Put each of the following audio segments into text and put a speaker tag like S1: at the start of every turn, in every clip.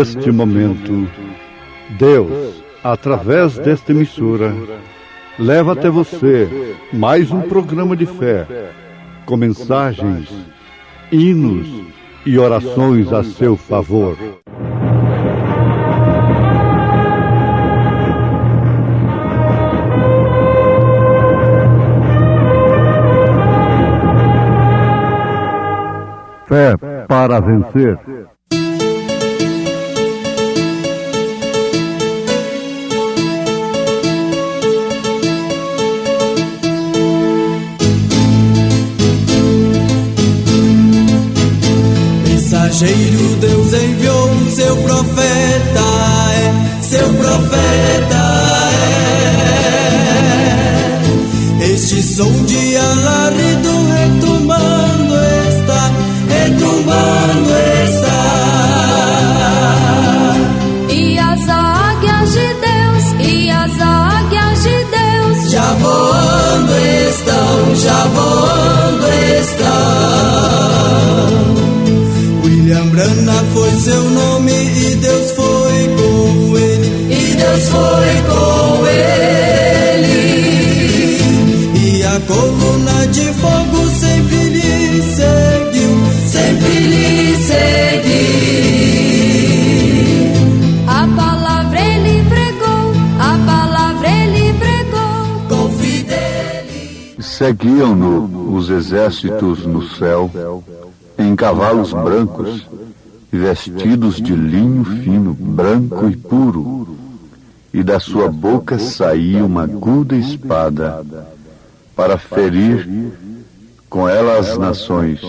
S1: neste momento, Deus, através desta emissora, leva até você mais um programa de fé, com mensagens, hinos e orações a seu favor. Fé para vencer.
S2: Mensageiro, Deus enviou o seu profeta, seu profeta Este som de alarido retumbando está,
S3: E as águias de Deus,
S2: já voando estão. William Branham foi seu nome e Deus foi com ele, E a coluna de fogo sempre lhe seguiu.
S3: A palavra ele pregou
S2: com fidelidade.
S1: Seguiam-no os exércitos no céu, em cavalos brancos e vestidos de linho fino, branco e puro, e da sua boca saía uma aguda espada, para ferir com ela as nações,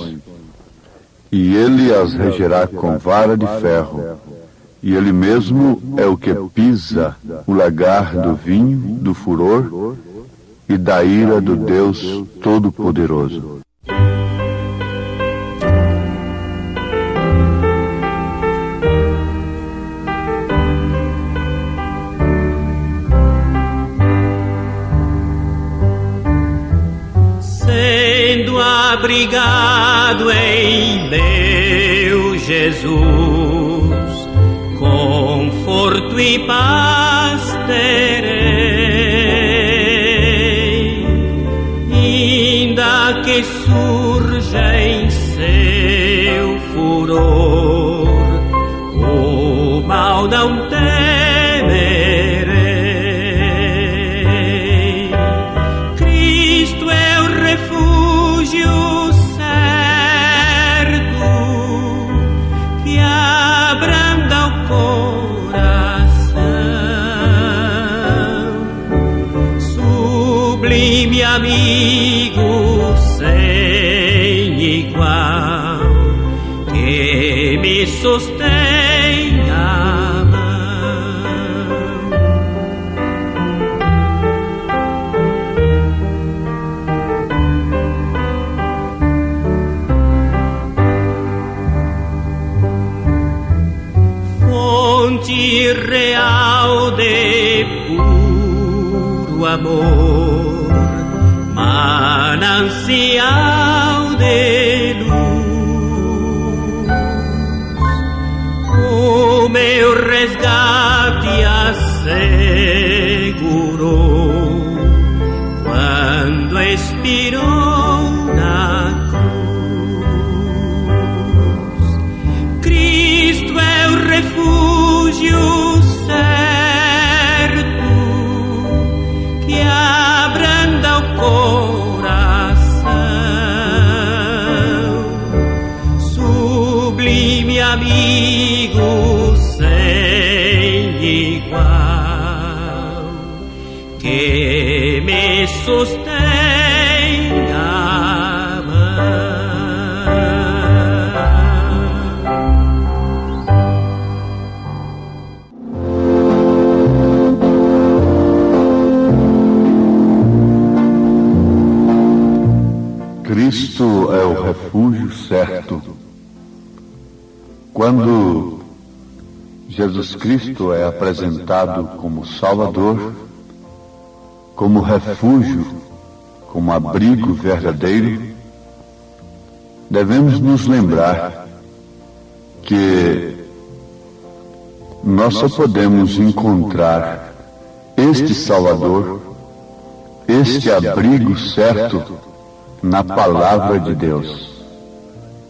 S1: e ele as regerá com vara de ferro, e ele mesmo é o que pisa o lagar do vinho, do furor e da ira do Deus Todo-Poderoso.
S4: Sendo abrigado em meu Jesus, conforto e paz terei, ainda que surja em seu furor o mal não temerei. Cristo é o refúgio certo que abranda o coração, sublime amigo sem igual, que me sustém a mão. Fonte real de puro amor, manancial de luz, o meu resgate assegurou quando expirou na cruz. Cristo é o refúgio certo que abranda o coração, sublime amigo sem igual, que me sustém a mão.
S1: Cristo é o refúgio certo. Quando Jesus Cristo é apresentado como Salvador, como refúgio, como abrigo verdadeiro, devemos nos lembrar que nós só podemos encontrar este Salvador, este abrigo certo na Palavra de Deus.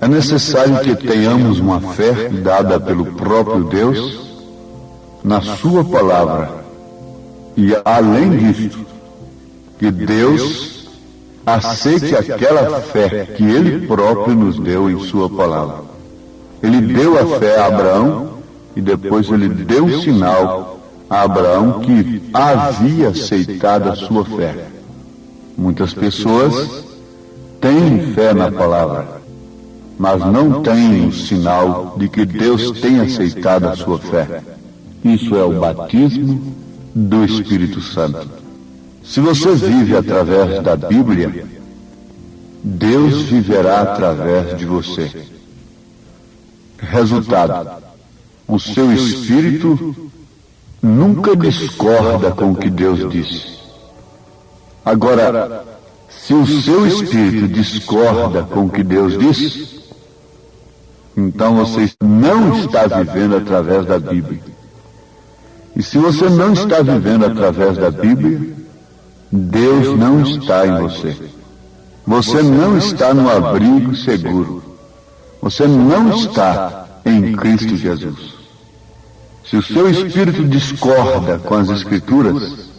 S1: É necessário que tenhamos uma fé dada pelo próprio Deus na Sua Palavra. E além disso, que Deus aceite aquela fé que Ele próprio nos deu em Sua Palavra. Ele deu a fé a Abraão e depois Ele deu um sinal a Abraão que havia aceitado a sua fé. Muitas pessoas têm fé na Palavra, mas não têm o sinal de que Deus tem aceitado a sua fé. Isso é o batismo do Espírito Santo. Se você vive através da Bíblia, Deus viverá através de você. Resultado: o seu espírito nunca discorda com o que Deus disse. Agora, se o seu espírito discorda com o que Deus disse, então você não está vivendo através da Bíblia. E se você não está vivendo através da Bíblia, Deus não está em você. Você não está no abrigo seguro. Você não está em Cristo Jesus. Se o seu espírito discorda com as Escrituras,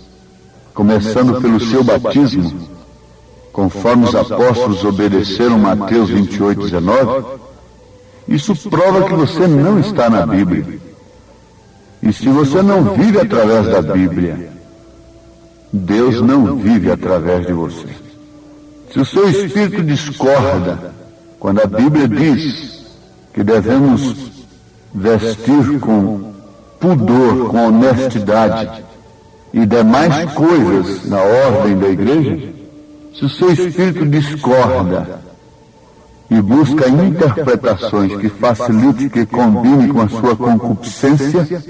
S1: começando pelo seu batismo, conforme os apóstolos obedeceram Mateus 28:19, isso prova que você não está na Bíblia. E se você não vive através da Bíblia, Deus não vive através de você. Se o seu espírito discorda quando a Bíblia diz que devemos vestir com pudor, com honestidade e demais coisas na ordem da igreja, se o seu espírito discorda e busca interpretações que facilite, que combine com a sua concupiscência,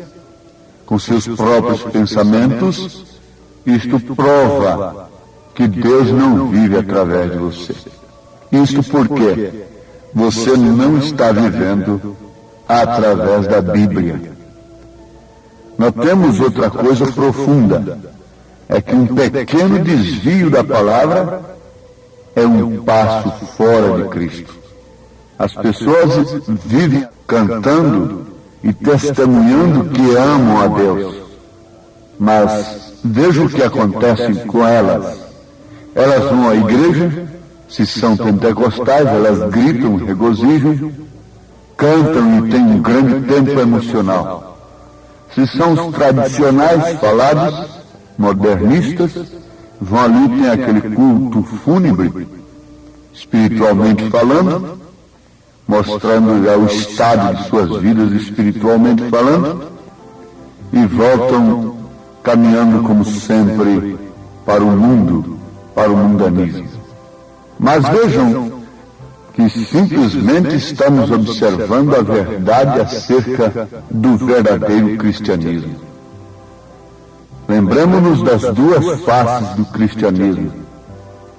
S1: com seus próprios pensamentos, isto prova que Deus não vive através de você. Isto porque você não está vivendo através da Bíblia. Nós temos outra coisa profunda, é que um pequeno desvio da palavra é um passo fora de Cristo. As pessoas vivem cantando e testemunhando que amam a Deus, mas veja o que acontece com elas. Elas vão à igreja, se são pentecostais, elas gritam, regozijam, cantam e têm um grande tempo emocional. Se são os tradicionais falados, modernistas, vão ali, tem aquele culto fúnebre, espiritualmente falando, mostrando o estado de suas vidas espiritualmente falando, e voltam caminhando como sempre para o mundo, para o mundanismo. Mas vejam que simplesmente estamos observando a verdade acerca do verdadeiro cristianismo. Lembremos-nos das duas faces do cristianismo.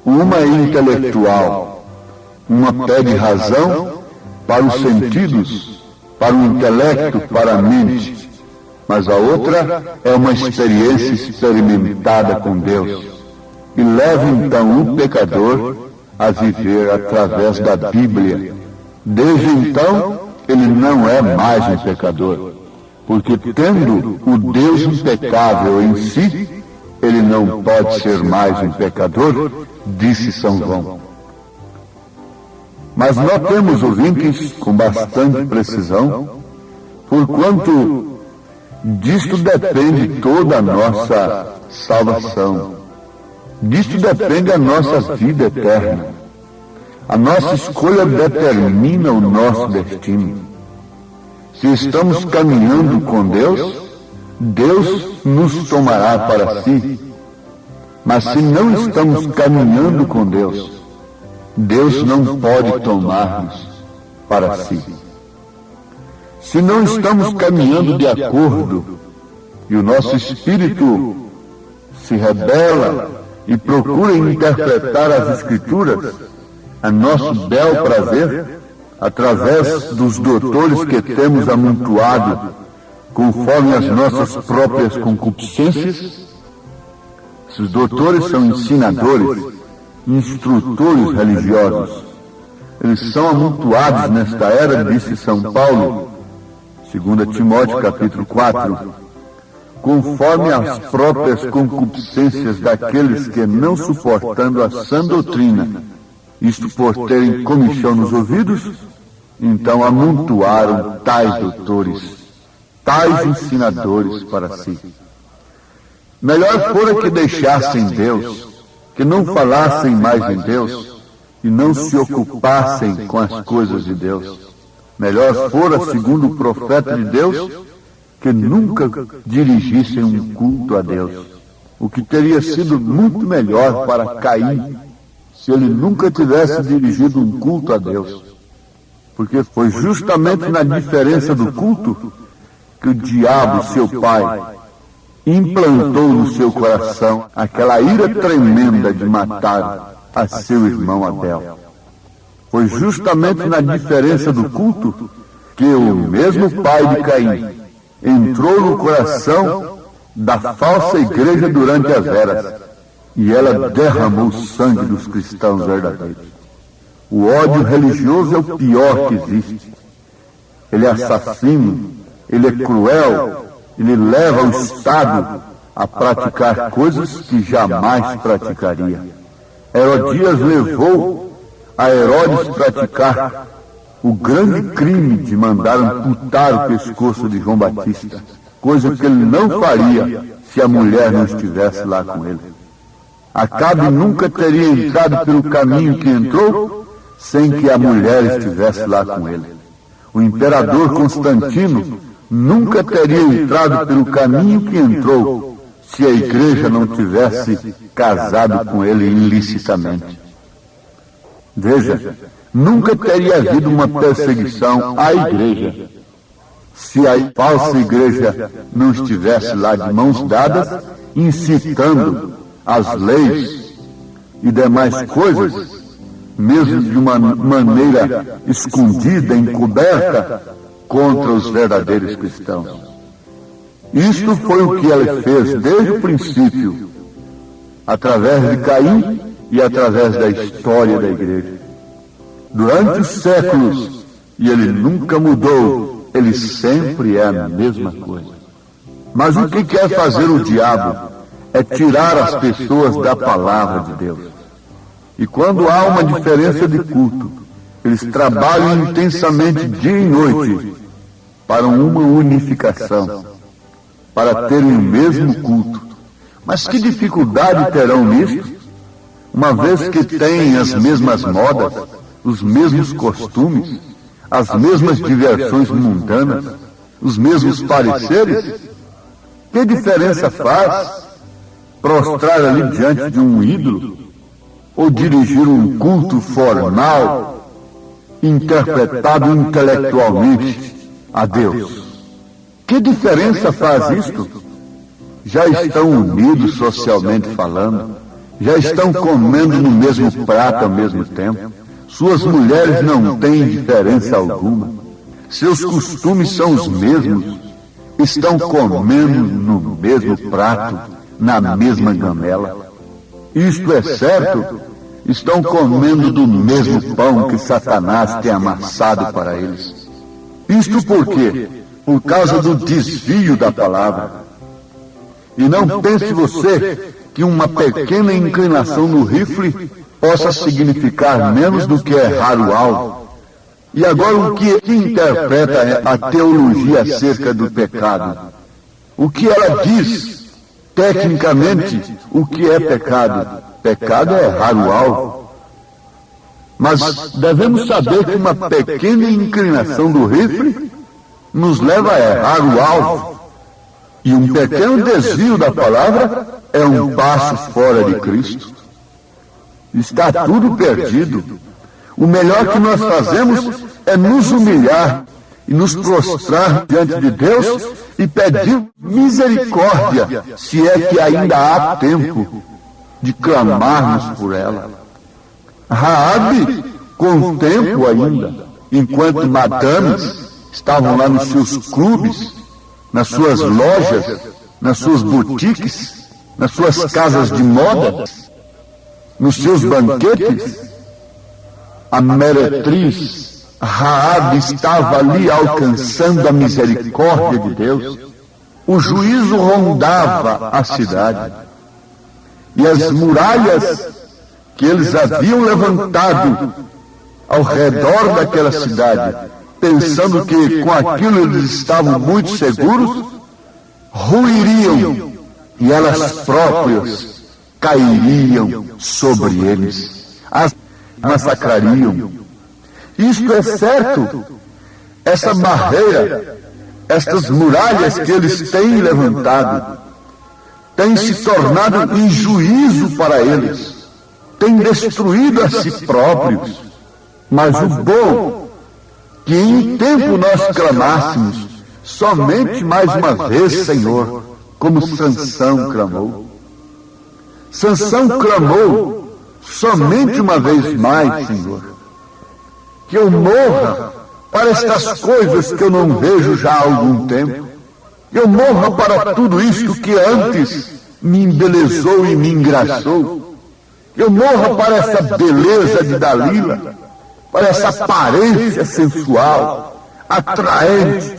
S1: Uma é intelectual, uma pede razão para os sentidos, para o intelecto, para a mente, mas a outra é uma experiência experimentada com Deus, e leva então o pecador a viver através da Bíblia. Desde então, ele não é mais um pecador, porque tendo o Deus impecável em si, ele não pode ser mais um pecador, disse São João. Mas nós temos ouvintes com bastante precisão, porquanto disto depende toda a nossa salvação. Disto depende a nossa vida eterna. A nossa escolha determina o nosso destino. Se estamos caminhando com Deus, Deus nos tomará para si. Mas se não estamos caminhando com Deus, Deus não pode tomar-nos para si. Se não estamos caminhando de acordo e o nosso espírito se rebela e procura interpretar as Escrituras a nosso bel prazer, através dos doutores que temos amontoado conforme as nossas próprias concupiscências. Esses doutores são ensinadores, instrutores religiosos. Eles são amontoados nesta era, disse São Paulo, 2 Timóteo capítulo 4, conforme as próprias concupiscências daqueles que, não suportando a sã doutrina, isto por terem comichão nos ouvidos, então amontoaram tais doutores, tais ensinadores para si. Melhor fora que deixassem Deus, que não falassem mais em Deus e não se ocupassem com as coisas de Deus. Melhor fora, segundo o profeta de Deus, que nunca dirigissem um culto a Deus. O que teria sido muito melhor para Caim, se ele nunca tivesse dirigido um culto a Deus. Porque foi justamente na diferença do culto que o diabo, seu pai, implantou no seu coração aquela ira tremenda de matar a seu irmão Abel. Foi justamente na diferença do culto que o mesmo pai de Caim entrou no coração da falsa igreja durante as eras, e ela derramou o sangue dos cristãos verdadeiros. O ódio religioso é o pior que existe. Ele é assassino, ele é cruel, ele leva o Estado a praticar coisas que jamais praticaria. Herodias levou a Herodes praticar o grande crime de mandar amputar o pescoço de João Batista, coisa que ele não faria se a mulher não estivesse lá com ele. Acabe nunca teria entrado pelo caminho que entrou sem que a mulher estivesse lá com ele. O imperador Constantino nunca teria entrado pelo caminho que entrou se a igreja não tivesse casado com ele ilicitamente. Veja, nunca teria havido uma perseguição à igreja se a falsa igreja não estivesse lá de mãos dadas, incitando as leis e demais coisas, mesmo de uma maneira escondida, encoberta, contra os verdadeiros cristãos. Isto foi o que ela fez desde o princípio, através de Caim e através da história da igreja. Durante os séculos, e ele nunca mudou, ele sempre é a mesma coisa. Mas o que quer fazer o diabo é tirar as pessoas da palavra de Deus. E quando há uma diferença de culto, eles trabalham intensamente dia e noite para uma unificação, para terem o mesmo culto. Mas que dificuldade terão nisto, uma vez que têm as mesmas modas, os mesmos costumes, as mesmas diversões mundanas, os mesmos pareceres? Que diferença faz prostrar ali diante de um ídolo ou dirigir um culto formal, interpretado intelectualmente a Deus? Que diferença faz isto? Já estão unidos socialmente falando, já estão comendo no mesmo prato ao mesmo tempo. Suas mulheres não têm diferença alguma. Seus costumes são os mesmos. Estão comendo no mesmo prato, na mesma gamela. Isto é certo, estão comendo do mesmo pão que Satanás tem amassado para eles. Isto por quê? Por causa do desvio da palavra. E não pense você que uma pequena inclinação no rifle possa significar menos do que errar o alvo. E agora o que interpreta a teologia acerca do pecado? O que ela diz, tecnicamente, o que é pecado? Pecado é errar o alvo. Mas devemos saber que uma pequena inclinação do rifle nos leva a errar o alvo. E um pequeno desvio da palavra é um passo fora de Cristo. Está tudo perdido. O melhor que nós fazemos é nos humilhar e nos prostrar diante de Deus e pedir misericórdia, se é que ainda há tempo de clamarmos por ela. Raabe, com tempo ainda, enquanto madames estavam lá nos seus clubes, nas suas lojas, nas suas boutiques, nas suas casas de moda, nos seus banquetes. A meretriz Raabe estava ali alcançando a misericórdia de Deus. O juízo rondava a cidade. E as muralhas que eles haviam levantado ao redor daquela cidade, pensando que com aquilo eles estavam muito seguros, ruiriam e elas próprias cairiam sobre eles, as massacrariam. Isto é certo. Essa barreira, estas muralhas que eles têm levantado, têm se tornado em juízo para eles, têm destruído a si próprios. Mas o bom, que em tempo nós clamássemos, somente mais uma vez, Senhor, como Sansão clamou. Sansão clamou somente uma vez mais, Senhor, que eu morra para estas coisas que eu não vejo já há algum tempo. Eu morra para tudo isto que antes me embelezou e me engraçou. Eu morra para essa beleza de Dalila, para essa aparência sensual, atraente.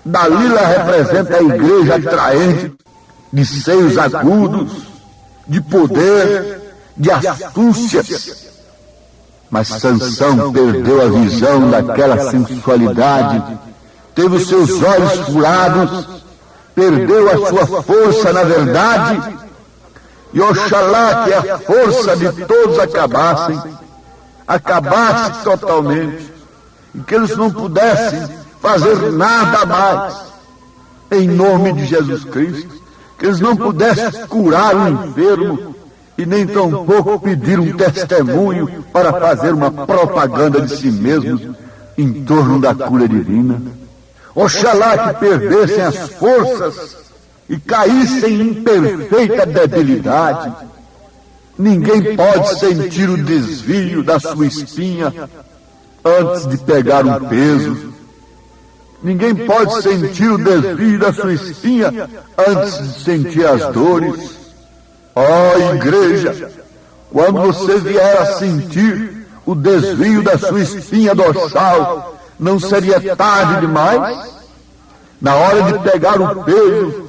S1: Dalila representa a igreja atraente, de seios agudos, de poder, de astúcia. Mas Sansão perdeu a visão daquela sensualidade, teve os seus olhos furados, perdeu a sua força na verdade, e oxalá que a força de todos acabasse totalmente, e que eles não pudessem fazer nada mais, em nome de Jesus Cristo, que eles não pudessem curar o enfermo, e nem tampouco pedir um testemunho para fazer uma propaganda de si mesmos em torno da cura divina. Oxalá que perdessem as forças e caíssem em perfeita debilidade. Ninguém pode sentir o desvio da sua espinha antes de pegar um peso. Ninguém pode sentir o desvio da sua espinha antes de sentir as dores. Ó igreja, quando você vier a sentir o desvio da sua espinha dorsal, não seria tarde demais? Na hora de pegar o peso,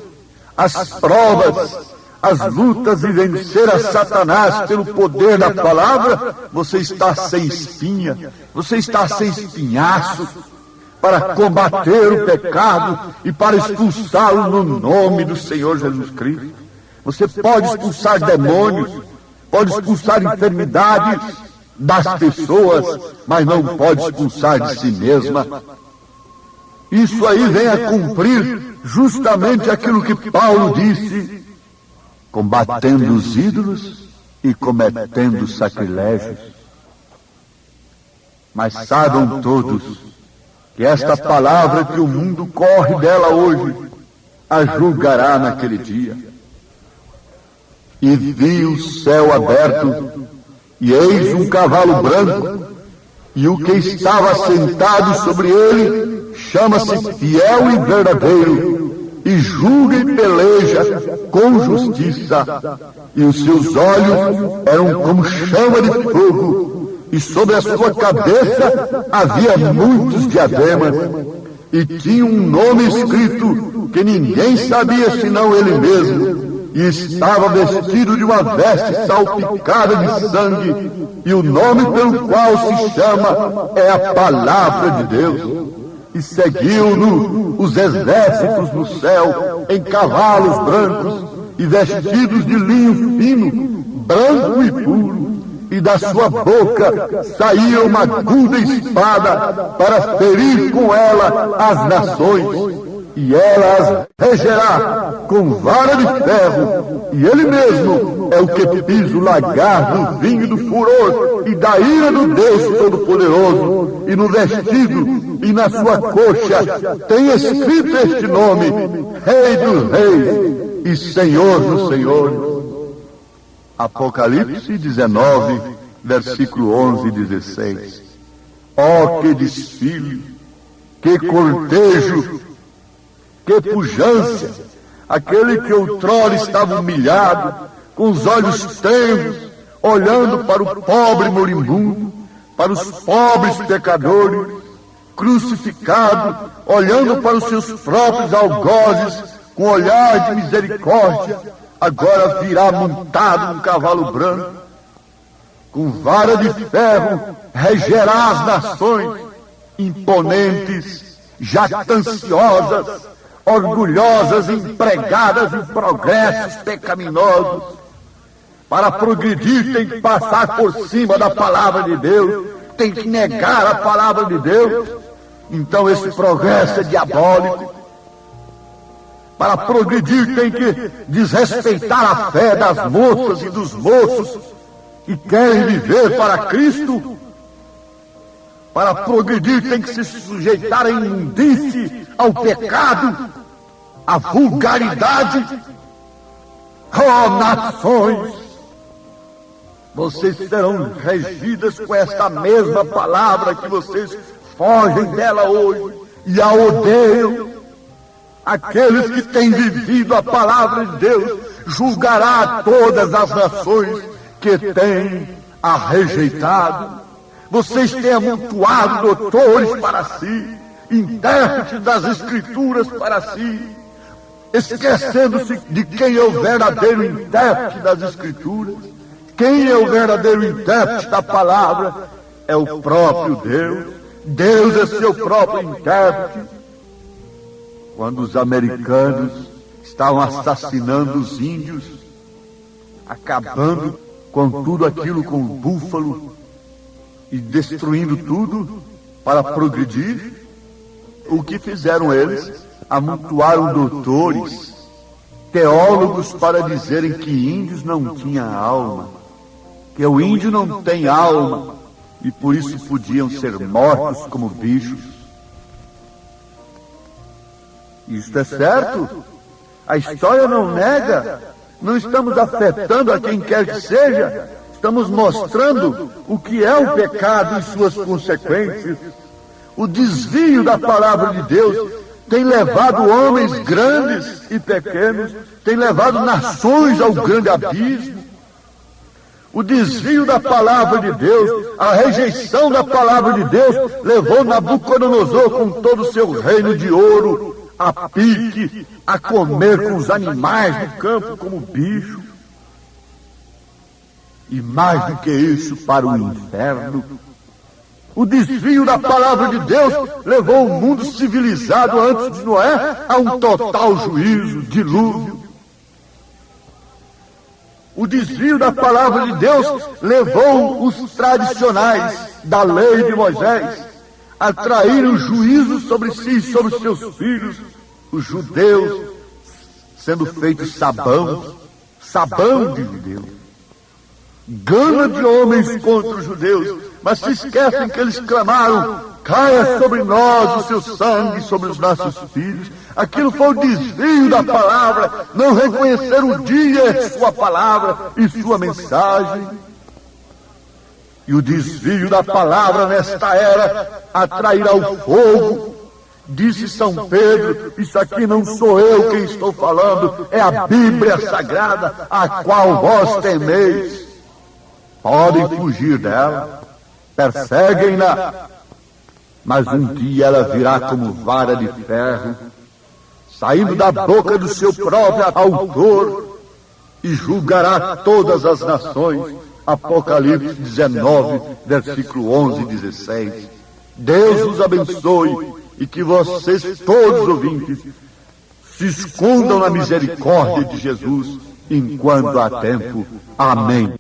S1: as provas, as lutas e vencer a Satanás pelo poder da palavra, você está sem espinha, você está sem espinhaço, para combater o pecado e para expulsá-lo no nome do Senhor Jesus Cristo. Você pode expulsar demônios, pode expulsar enfermidades das pessoas, mas não pode expulsar de si mesma. Isso aí vem a cumprir justamente aquilo que Paulo disse, combatendo os ídolos e cometendo sacrilégios. Mas saibam todos que esta palavra que o mundo corre dela hoje, a julgará naquele dia. E vi o céu aberto, e eis um cavalo branco, e o que estava sentado sobre ele chama-se Fiel e Verdadeiro, e julga e peleja com justiça, e os seus olhos eram como chama de fogo, e sobre a sua cabeça havia muitos diademas, e tinha um nome escrito que ninguém sabia senão ele mesmo, e estava vestido de uma veste salpicada de sangue, e o nome pelo qual se chama é a Palavra de Deus. E seguiu-no os exércitos no céu, em cavalos brancos, e vestidos de linho fino, branco e puro, e da sua boca saía uma aguda espada para ferir com ela as nações, e ela as regerá com vara de ferro, e ele mesmo é o que pisa o lagar do vinho do furor e da ira do Deus Todo-Poderoso, e no vestido e na sua coxa tem escrito este nome: Rei dos Reis e Senhor dos Senhores. Apocalipse 19, versículo 11 e 16. Oh, que desfile, que cortejo, Que pujança! Aquele que outrora estava humilhado, com os olhos tenros, olhando para o pobre moribundo, para os pobres pecadores, crucificado, olhando para os seus próprios algozes, com olhar de misericórdia, agora virá montado num cavalo branco, com vara de ferro, regerá as nações, imponentes, jactanciosas, orgulhosas, empregadas em progressos pecaminosos. Para progredir tem que passar por cima da palavra de Deus, tem que negar a palavra de Deus. Então esse progresso é diabólico. Para progredir tem que desrespeitar a fé das moças e dos moços que querem viver para Cristo. Para progredir tem que se sujeitar à imundície, ao pecado, à vulgaridade. Oh, nações! Vocês serão regidas com esta mesma palavra que vocês fogem dela hoje e a odeiam. Aqueles que têm vivido a palavra de Deus julgará todas as nações que têm a rejeitado. Vocês têm amontoado doutores para si, intérpretes das Escrituras para si, esquecendo-se de quem é o verdadeiro intérprete das Escrituras. Quem é o verdadeiro intérprete da palavra? É o próprio Deus. Deus é seu próprio intérprete. Quando os americanos estavam assassinando os índios, acabando com tudo aquilo, com o búfalo, e destruindo tudo para progredir, o que fizeram eles? Amontoaram doutores, teólogos para dizerem que índios não tinham alma, que o índio não tem alma, e por isso podiam ser mortos como bichos. Isto é certo? A história não nega. Não estamos afetando a quem quer que seja. Estamos mostrando o que é o pecado e suas consequências. O desvio da palavra de Deus tem levado homens grandes e pequenos, tem levado nações ao grande abismo. O desvio da palavra de Deus, a rejeição da palavra de Deus, levou Nabucodonosor com todo o seu reino de ouro a pique, a comer com os animais do campo como bicho. E mais do que isso, para o inferno. O desvio da palavra de Deus levou o mundo civilizado antes de Noé a um total juízo, dilúvio. O desvio da palavra de Deus levou os tradicionais da lei de Moisés a trair o juízo sobre si e sobre seus filhos, os judeus, sendo feitos sabão de judeus. Gana de homens contra os judeus, mas se esquecem que eles clamaram: caia sobre nós o seu sangue, sobre os nossos filhos. Aquilo foi o desvio da palavra, não reconhecer o dia, sua palavra e sua mensagem. E o desvio da palavra nesta era atrairá o fogo. Disse São Pedro: isso aqui não sou eu quem estou falando, é a Bíblia Sagrada, a qual vós temeis. Podem fugir dela, perseguem-na, mas um dia ela virá como vara de ferro, saindo da boca do seu próprio autor, e julgará todas as nações. Apocalipse 19, versículo 11 e 16. Deus os abençoe e que vocês, todos ouvintes, se escondam na misericórdia de Jesus enquanto há tempo. Amém.